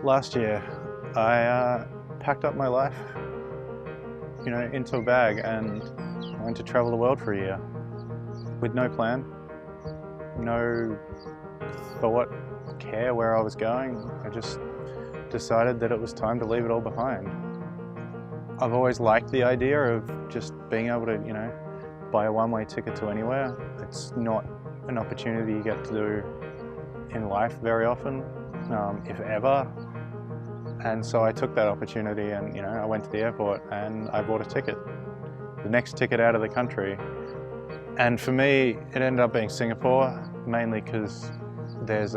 Last year, I packed up my life, into a bag and went to travel the world for a year with no plan, no thought, care where I was going. I just decided that it was time to leave it all behind. I've always liked the idea of just being able to, buy a one-way ticket to anywhere. It's not an opportunity you get to do in life very often, if ever. And so I took that opportunity and, I went to the airport and I bought a ticket, the next ticket out of the country. And for me, it ended up being Singapore, mainly because there's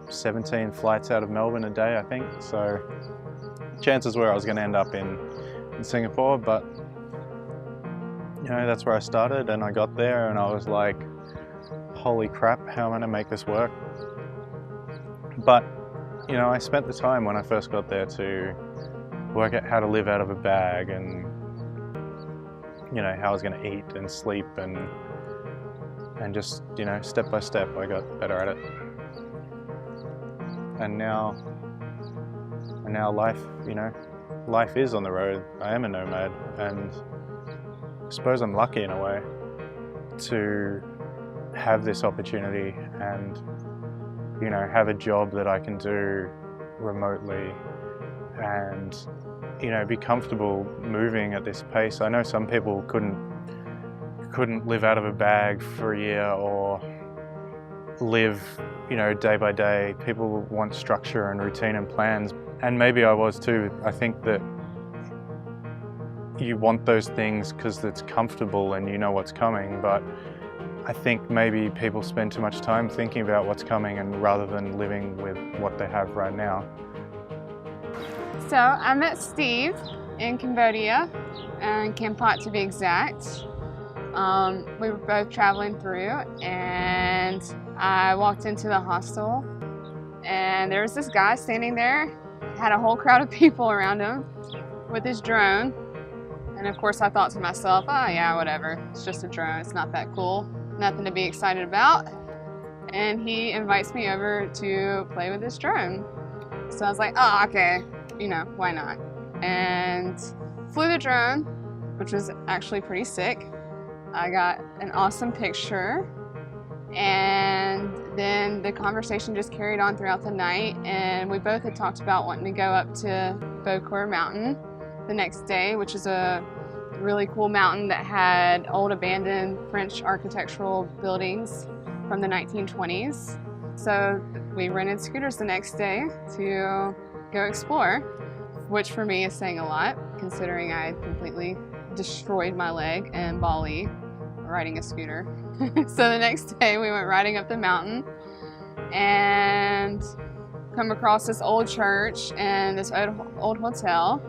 17 flights out of Melbourne a day, I think. So chances were I was going to end up in Singapore, but that's where I started, and I got there and I was like, holy crap, how am I going to make this work? But I spent the time when I first got there to work out how to live out of a bag and how I was going to eat and sleep and just step by step I got better at it. And now life life is on the road. I am a nomad, and I suppose I'm lucky in a way to have this opportunity and have a job that I can do remotely and be comfortable moving at this pace. I know some people couldn't live out of a bag for a year or live day by day. People want structure and routine and plans, and maybe I was too. I think that you want those things because it's comfortable and you know what's coming, but I think maybe people spend too much time thinking about what's coming and rather than living with what they have right now. So I met Steve in Cambodia, in Kampot to be exact. We were both traveling through, and I walked into the hostel and there was this guy standing there, had a whole crowd of people around him with his drone. And of course I thought to myself, oh yeah, whatever, it's just a drone, it's not that cool. Nothing to be excited about. And he invites me over to play with this drone. So I was like, oh, okay, why not? And flew the drone, which was actually pretty sick. I got an awesome picture. And then the conversation just carried on throughout the night. And we both had talked about wanting to go up to Beaucourt Mountain the next day, which is a really cool mountain that had old abandoned French architectural buildings from the 1920s. So we rented scooters the next day to go explore, which for me is saying a lot considering I completely destroyed my leg in Bali riding a scooter. So the next day we went riding up the mountain and come across this old church and this old hotel.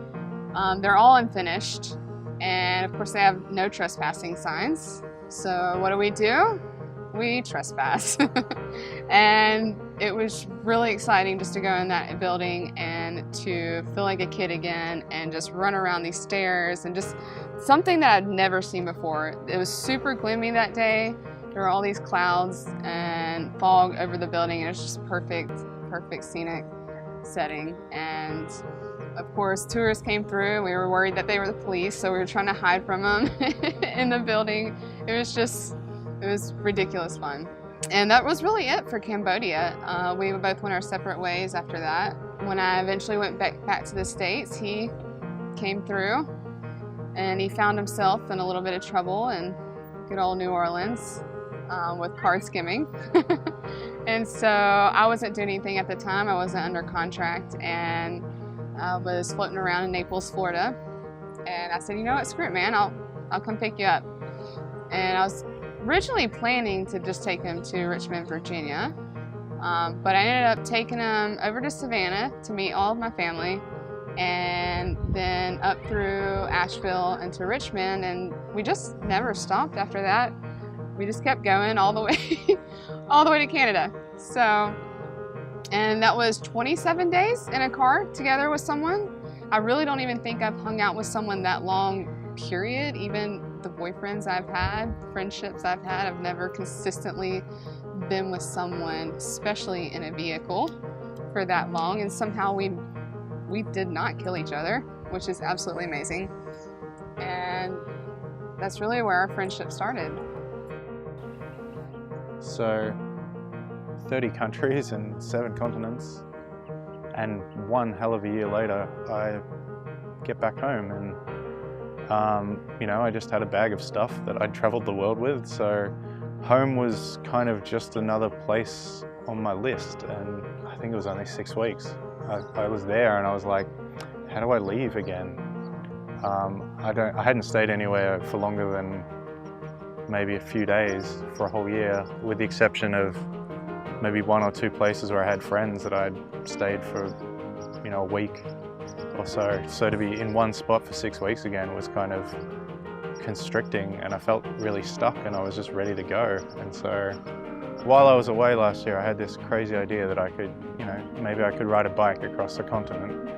They're all unfinished. And of course they have no trespassing signs. So what do? We trespass. And it was really exciting just to go in that building and to feel like a kid again and just run around these stairs and just something that I'd never seen before. It was super gloomy that day. There were all these clouds and fog over the building, and it was just perfect scenic setting. And of course, tourists came through. We were worried that they were the police, so we were trying to hide from them in the building. It was ridiculous fun. And that was really it for Cambodia. We both went our separate ways after that. When I eventually went back to the States, he came through and he found himself in a little bit of trouble in good old New Orleans with card skimming. And so I wasn't doing anything at the time. I wasn't under contract, and I was floating around in Naples, Florida, and I said, you know what, screw it, man, I'll come pick you up. And I was originally planning to just take him to Richmond, Virginia, but I ended up taking him over to Savannah to meet all of my family, and then up through Asheville into Richmond, and we just never stopped after that. We just kept going all the way, all the way to Canada. So. And that was 27 days in a car together with someone. I really don't even think I've hung out with someone that long, period. Even the boyfriends I've had, friendships I've had, I've never consistently been with someone, especially in a vehicle, for that long, and somehow we did not kill each other, which is absolutely amazing. And that's really where our friendship started. So 30 countries and 7 continents, and one hell of a year later I get back home, and you know, I just had a bag of stuff that I'd traveled the world with, so home was kind of just another place on my list. And I think it was only 6 weeks. I was there and I was like, how do I leave again? I hadn't stayed anywhere for longer than maybe a few days for a whole year, with the exception of maybe 1 or 2 places where I had friends that I'd stayed for, you know, a week or so. So to be in one spot for 6 weeks again was kind of constricting, and I felt really stuck, and I was just ready to go. And so while I was away last year, I had this crazy idea that I could, you know, maybe I could ride a bike across the continent.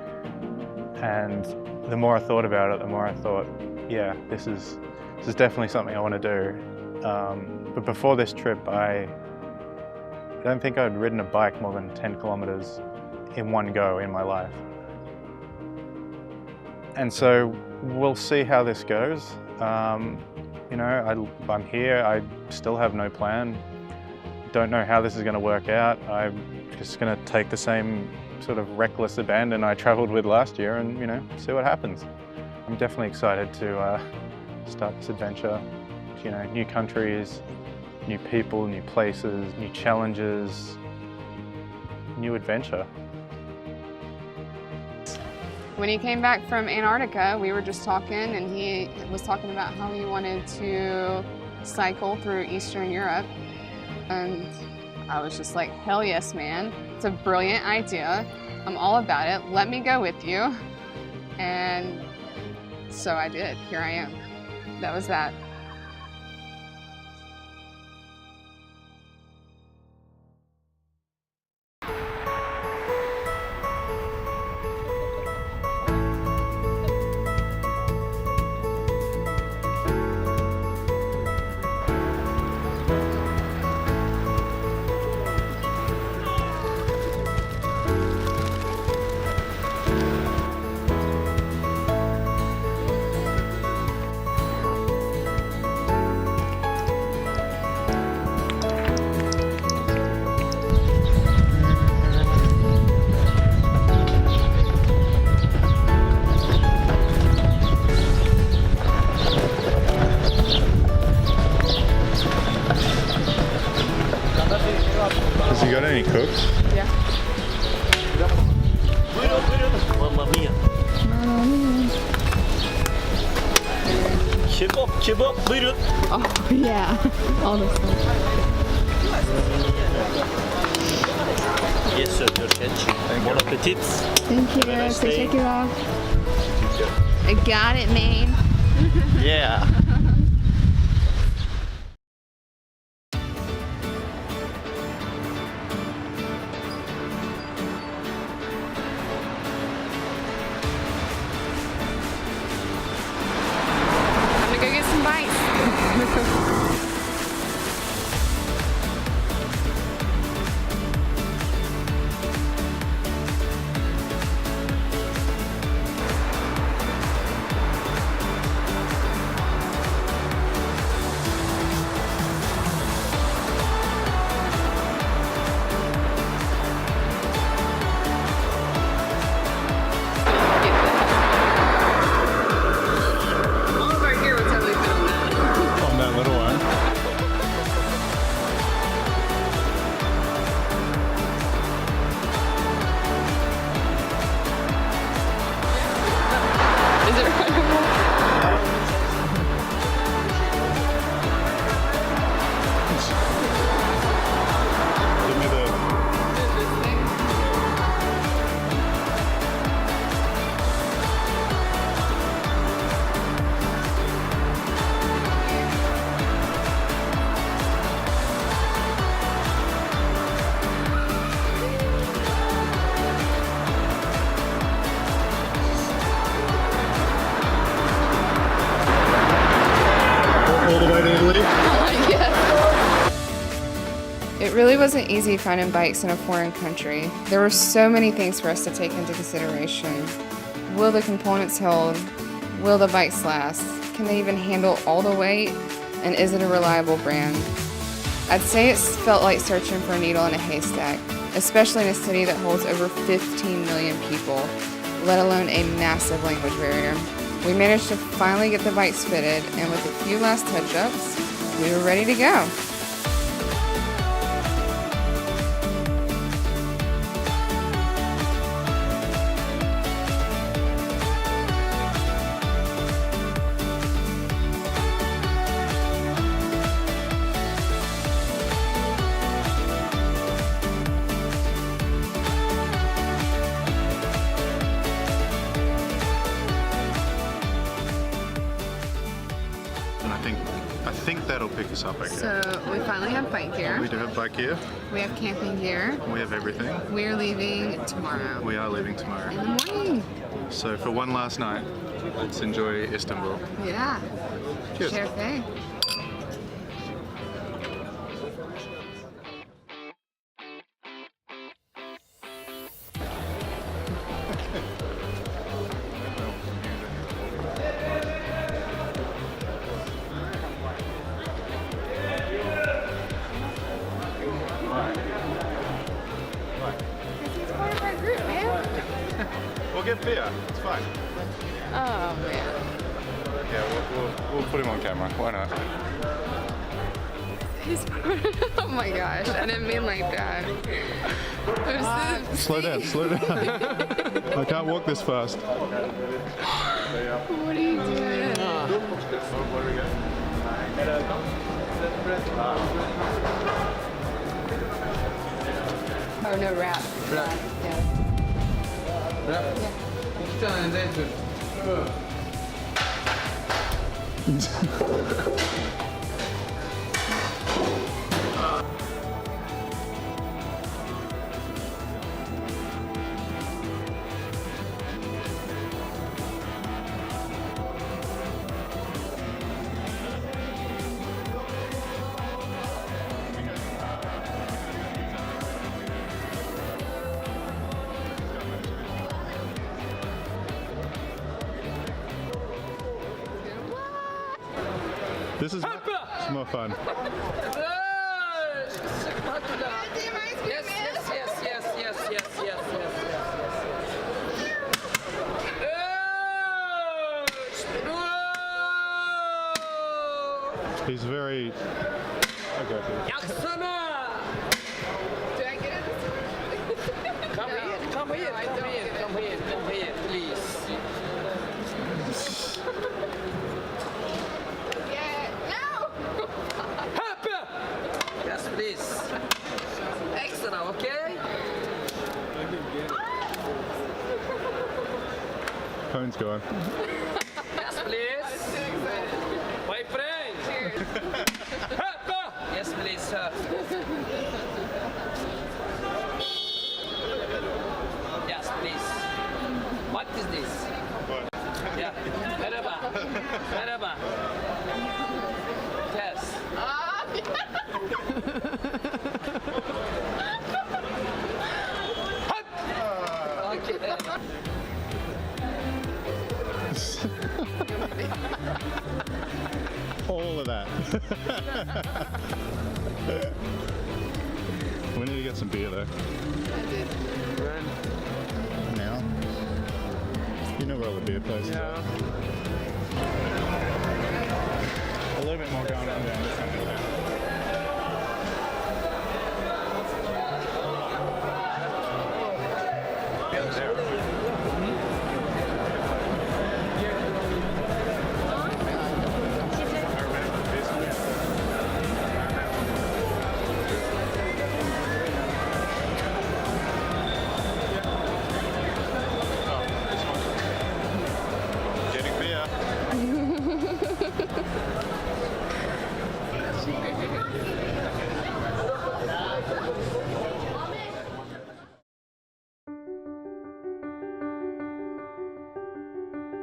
And the more I thought about it, the more I thought, yeah, this is definitely something I want to do. But before this trip, I don't think I'd ridden a bike more than 10 kilometers in one go in my life. And so we'll see how this goes. You know, I'm here, I still have no plan. Don't know how this is going to work out. I'm just going to take the same sort of reckless abandon I traveled with last year and, you know, see what happens. I'm definitely excited to start this adventure. You know, new countries, new people, new places, new challenges, new adventure. When he came back from Antarctica, we were just talking, and he was talking about how he wanted to cycle through Eastern Europe. And I was just like, hell yes, man. It's a brilliant idea. I'm all about it. Let me go with you. And so I did. Here I am. That was that. Has he got any cooks? Yeah. Mamma mia. Kebap, buyurun. Oh, yeah. All this stuff. Yes, sir, your change. Bon appetit. Thank you. Teşekkürler. I got it, man. Yeah. I'm gonna go get some bites. All of our gear was totally fit on that. On that little one. Is it right? Give me the... All the way to Italy? Yes. It It really wasn't easy finding bikes in a foreign country. There were so many things for us to take into consideration. Will the components hold? Will the bikes last? Can they even handle all the weight? And is it a reliable brand? I'd say it felt like searching for a needle in a haystack, especially in a city that holds over 15 million people, let alone a massive language barrier. We managed to finally get the bikes fitted, and with a few last touch-ups, we were ready to go. I think that'll pick us up okay. So we finally have bike gear. We do have bike gear. We have camping gear. We have everything. We're leaving tomorrow. We are leaving tomorrow. In the morning. So for one last night, let's enjoy Istanbul. Yeah. Cheers. Şerefe. We'll get beer. It's fine. Oh man. Yeah, we'll put him on camera. Why not? He's oh my gosh, I didn't mean like that. Slow down, slow down. I can't walk this fast. What are you doing? Oh no, rap. Yeah. This is more fun. He's very aggressive. Did I get it? Come here, please. Yeah. No! Yes, please. Extra, okay? Phone's gone. Yes, please. My friend. Cheers. Yes, please, sir. Yes, please. What is this? What? Yeah. Merhaba. Merhaba. Yes. Okay. All of that. We need to get some beer though. Now? You know where all the beer places are. A little bit more going on down this end. Getting beer.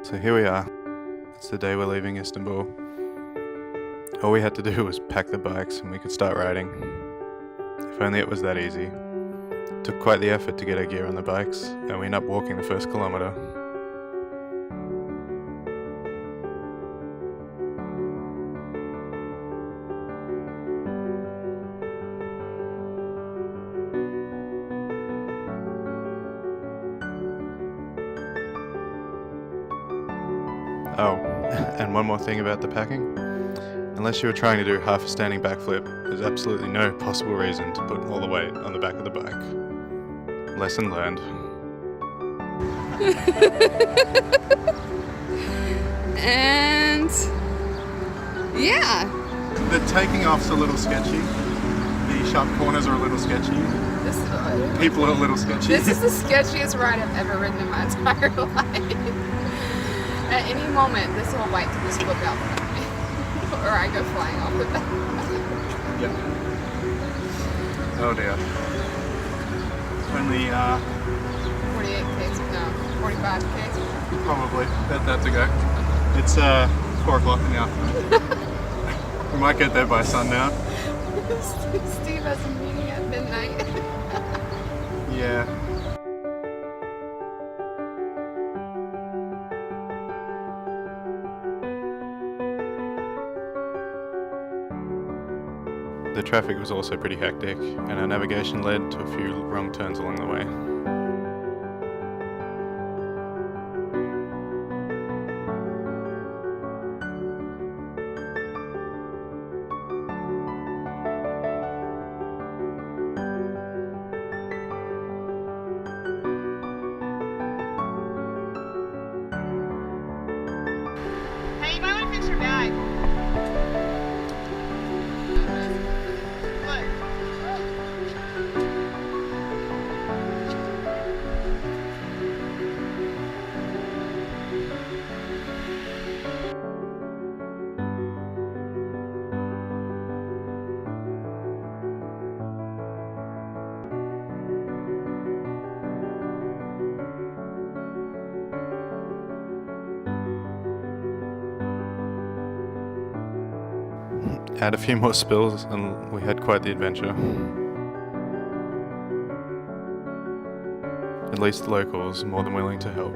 So here we are. It's the day we're leaving Istanbul. All we had to do was pack the bikes and we could start riding. If only it was that easy. It took quite the effort to get our gear on the bikes, and we ended up walking the first kilometre. Oh, and one more thing about the packing. Unless you were trying to do half a standing backflip, there's absolutely no possible reason to put all the weight on the back of the bike. Lesson learned. And yeah. The taking off's a little sketchy. The sharp corners are a little sketchy. People are a little sketchy. This is the sketchiest ride I've ever ridden in my entire life. At any moment, this little bike could just flip out from me. Or I go flying off the back. Yep. Oh dear. Only 48 Ks, no, 45 Ks. probably. That's a go. It's 4 o'clock in the afternoon. We might get there by sundown. Steve has a meeting at midnight. Yeah. The traffic was also pretty hectic, and our navigation led to a few wrong turns along the way. Hey, you might want to fix your bag. Had a few more spills and we had quite the adventure. At least the locals were more than willing to help.